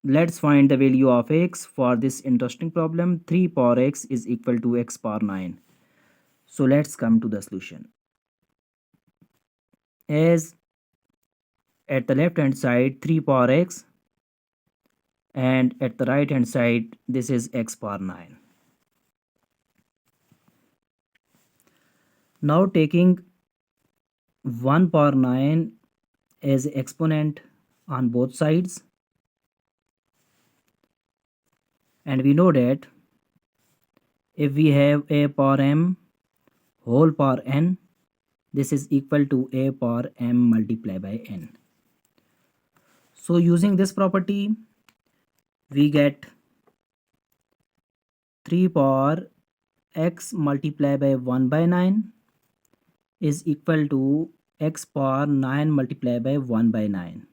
let's find the value of x for this interesting problem. 3 power x is equal to x power 9. So let's come to the solution. As at the left hand side 3 power x, and at the right hand side this is x power 9. Now taking 1 power 9 as exponent on both sides, and we know that if we have a power m whole power n, this is equal to a power m multiplied by n. So using this property we get 3 power x multiplied by 1 by 9 is equal to x power 9 multiplied by 1 by 9.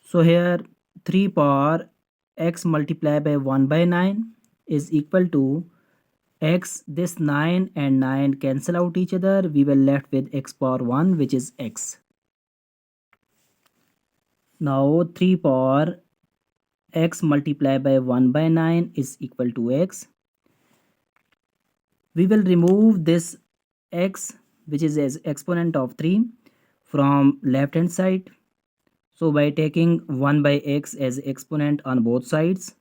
So here 3 power x multiplied by 1 by 9 is equal to x. This 9 and 9 cancel out each other. We will left with x power 1, which is x. Now 3 power x multiplied by 1 by 9 is equal to x. We will remove this x, which is as exponent of 3, from left hand side. So by taking 1 by x as exponent on both sides,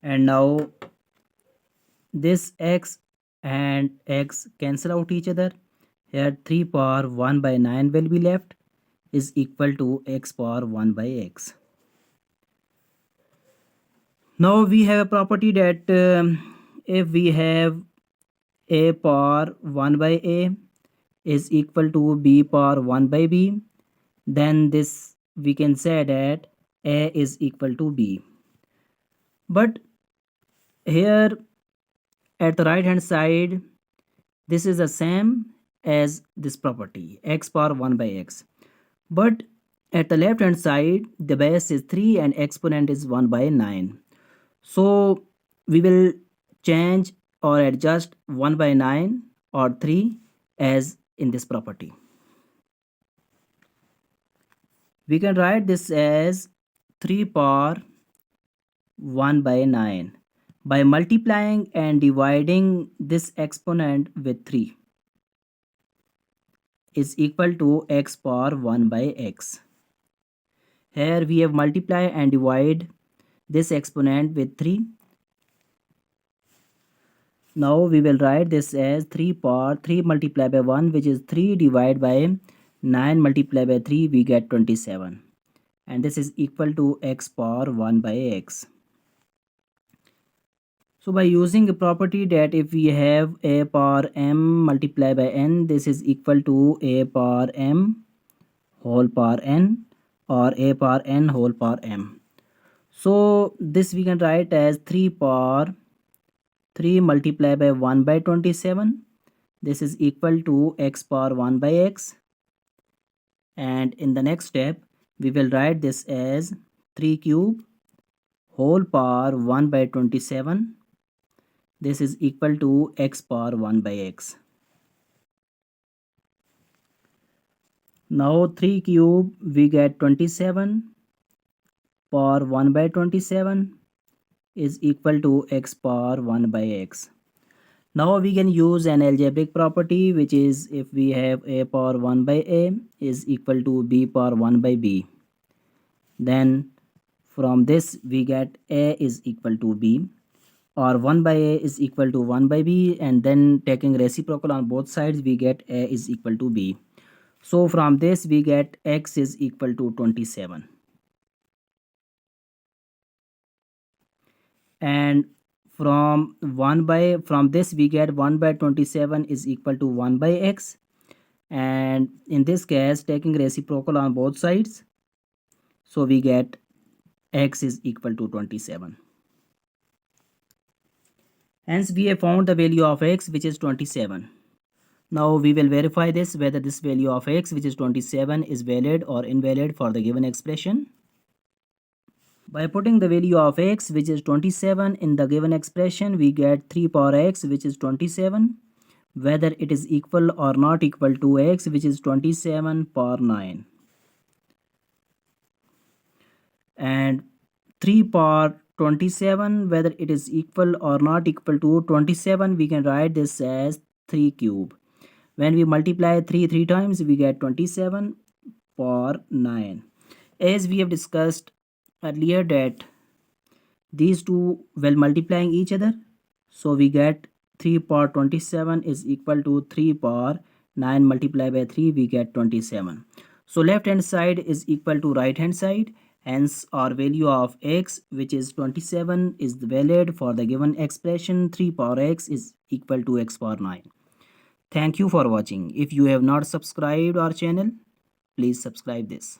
and now this x and x cancel out each other. Here 3 power 1 by 9 will be left, is equal to x power 1 by x. Now we have a property that if we have a power 1 by a is equal to b power 1 by b, then this we can say that a is equal to b. But here at the right hand side this is the same as this property, x power 1 by x. But at the left hand side the base is 3 and exponent is 1 by 9. So we will change or adjust 1 by 9 or 3 as in this property. We can write this as 3 power 1 by 9 by multiplying and dividing this exponent with 3 is equal to x power 1 by x. Here we have multiply and divide this exponent with 3. Now we will write this as 3 power 3 multiplied by 1, which is 3 divided by 9 multiplied by 3, we get 27. And this is equal to x power 1 by x. So by using a property that if we have a power m multiplied by n, this is equal to a power m whole power n or a power n whole power m. So this we can write as 3 power 3 multiplied by 1 by 27. This is equal to x power 1 by x. And in the next step, we will write this as 3 cube whole power 1 by 27. This is equal to x power 1 by x. Now 3 cube we get 27 power 1 by 27 is equal to x power 1 by x. Now we can use an algebraic property, which is if we have a power 1 by a is equal to b power 1 by b. Then from this we get a is equal to b, or 1 by a is equal to 1 by b, and then taking reciprocal on both sides we get a is equal to b. So from this we get x is equal to 27. And from this we get 1 by 27 is equal to 1 by x, and in this case taking reciprocal on both sides, so we get x is equal to 27. Hence we have found the value of x, which is 27. Now we will verify this whether this value of x, which is 27, is valid or invalid for the given expression. By putting the value of x, which is 27, in the given expression, we get 3 power x, which is 27. whether it is equal or not equal to x, which is 27 power 9, and 3 power 27, whether it is equal or not equal to 27, we can write this as 3 cube. When we multiply 3 times, we get 27 power 9. As we have discussed earlier that these two will multiplying each other, so we get 3 power 27 is equal to 3 power 9 multiplied by 3, we get 27. So left hand side is equal to right hand side, hence our value of x, which is 27, is valid for the given expression 3 power x is equal to x power 9. Thank you for watching. If you have not subscribed our channel, please subscribe this.